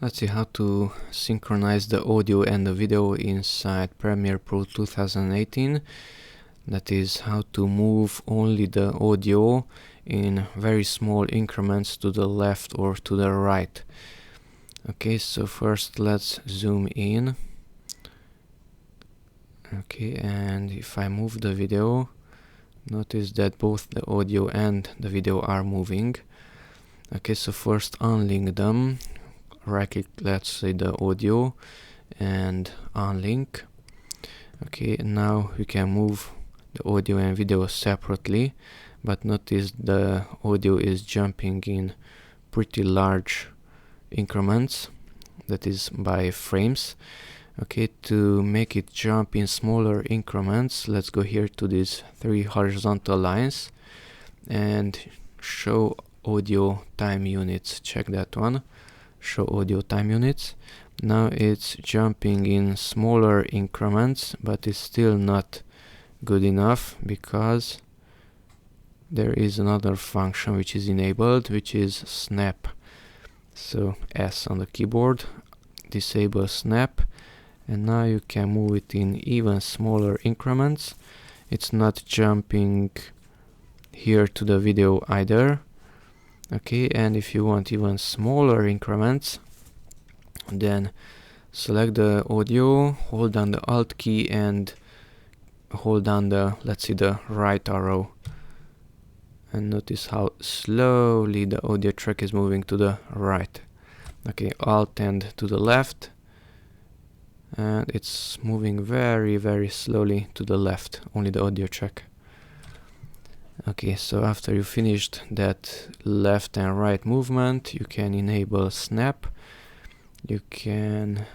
Let's see how to synchronize the audio and the video inside Premiere Pro 2018. That is how to move only the audio in very small increments to the left or to the right. Okay, so first let's zoom in. Okay, and if I move the video, notice that both the audio and the video are moving. Okay, so first unlink them. Right click, let's say the audio, and unlink. Okay, now we can move the audio and video separately, but notice the audio is jumping in pretty large increments, that is by frames. Okay, to make it jump in smaller increments, let's go here to these three horizontal lines and show audio time units. Check that one. Show audio time units. Now it's jumping in smaller increments, but it's still not good enough because there is another function which is enabled, which is snap. So S on the keyboard, disable snap, and now you can move it in even smaller increments. It's not jumping here to the video either. Okay, and if you want even smaller increments, then select the audio, hold down the Alt key and hold down the, let's see, the right arrow, and notice how slowly the audio track is moving to the right. Okay, Alt and to the left, and it's moving very slowly to the left, only the audio track. Okay, so after you finished that left and right movement, you can enable snap. You can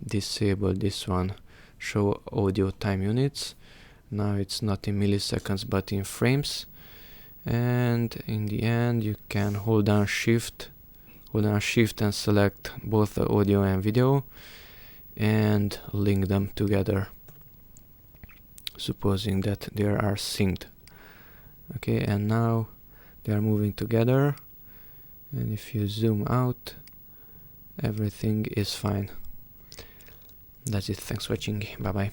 disable this one, show audio time units. Now it's not in milliseconds but in frames. And in the end you can hold down shift and select both the audio and video and link them together, supposing that they are synced. Okay, and now they are moving together, and if you zoom out, everything is fine. That's it. Thanks for watching. Bye bye.